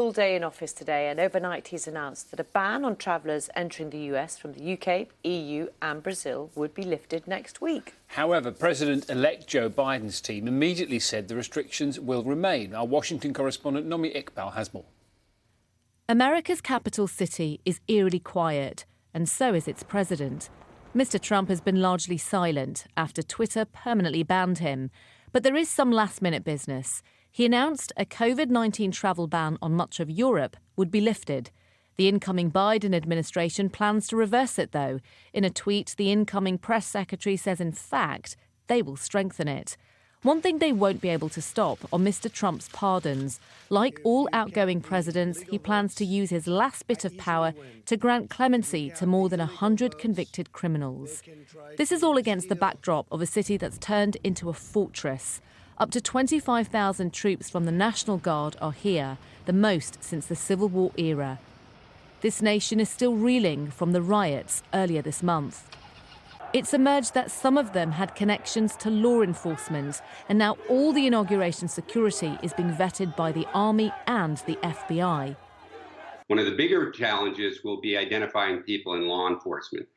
All day in office today, and overnight he's announced that a ban on travellers entering the US from the UK, EU and Brazil would be lifted next week. However, President-elect Joe Biden's team immediately said the restrictions will remain. Our Washington correspondent Nomia Iqbal has more. America's capital city is eerily quiet, and so is its president. Mr. Trump has been largely silent after Twitter permanently banned him. But there is some last-minute business. He announced a COVID-19 travel ban on much of Europe would be lifted. The incoming Biden administration plans to reverse it, though. In a tweet, the incoming press secretary says, in fact, they will strengthen it. One thing they won't be able to stop are Mr. Trump's pardons. Like all outgoing presidents, he plans to use his last bit of power to grant clemency to more than 100 convicted criminals. This is all against the backdrop of a city that's turned into a fortress. Up to 25,000 troops from the National Guard are here, the most since the Civil War era. This nation is still reeling from the riots earlier this month. It's emerged that some of them had connections to law enforcement, and now all the inauguration security is being vetted by the Army and the FBI. One of the bigger challenges will be identifying people in law enforcement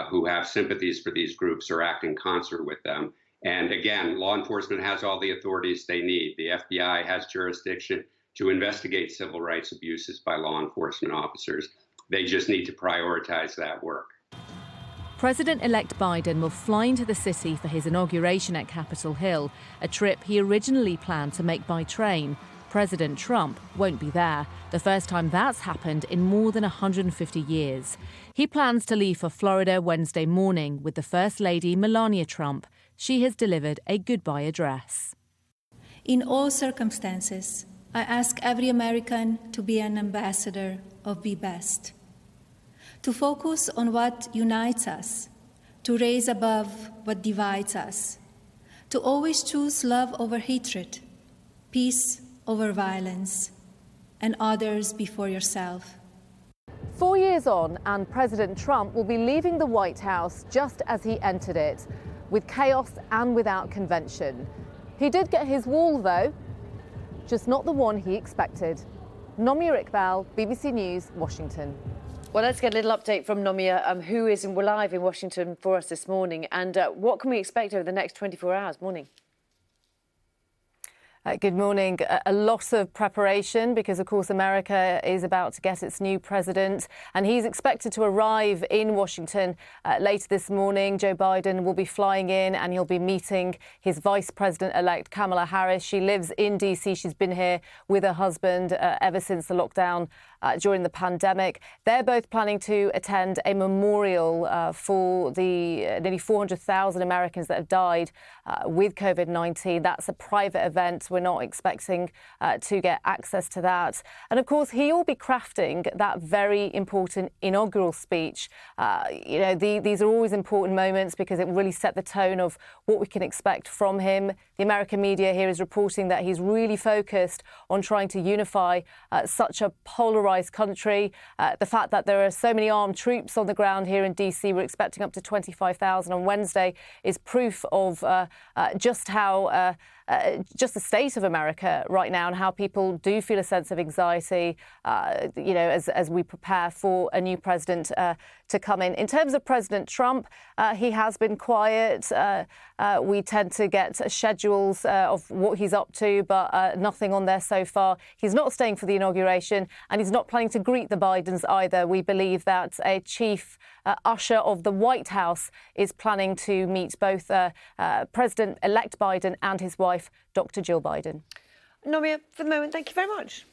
who have sympathies for these groups or act in concert with them. And again, law enforcement has all the authorities they need. The FBI has jurisdiction to investigate civil rights abuses by law enforcement officers. They just need to prioritize that work. President-elect Biden will fly into the city for his inauguration at Capitol Hill, a trip he originally planned to make by train. President Trump won't be there, the first time that's happened in more than 150 years. He plans to leave for Florida Wednesday morning with the First Lady Melania Trump. She has delivered a goodbye address. In all circumstances, I ask every American to be an ambassador of Be Best, to focus on what unites us, to raise above what divides us, to always choose love over hatred, peace over violence, and others before yourself. 4 years on, and President Trump will be leaving the White House just as he entered it, with chaos and without convention. He did get his wall, though, just not the one he expected. Nomia Iqbal, BBC News, Washington. Well, let's get a little update from Nomia, who is live in Washington for us this morning. And what can we expect over the next 24 hours? Morning. Good morning. A lot of preparation because, of course, America is about to get its new president, and he's expected to arrive in Washington later this morning. Joe Biden will be flying in and he'll be meeting his vice president-elect Kamala Harris. She lives in D.C. She's been here with her husband ever since the lockdown during the pandemic. They're both planning to attend a memorial for the nearly 400,000 Americans that have died with COVID-19. That's a private event. We're not expecting to get access to that. And of course, he'll be crafting that very important inaugural speech. These are always important moments because it really set the tone of what we can expect from him. The American media here is reporting that he's really focused on trying to unify such a polarized country. The fact that there are so many armed troops on the ground here in D.C., we're expecting up to 25,000 on Wednesday, is proof of just how just the state of America right now and how people do feel a sense of anxiety, as we prepare for a new president to come in. In terms of President Trump, he has been quiet. We tend to get schedules of what he's up to, but nothing on there so far. He's not staying for the inauguration, and he's not planning to greet the Bidens either. We believe that a chief usher of the White House is planning to meet both President-elect Biden and his wife, Dr. Jill Biden. Nomia, for the moment, thank you very much.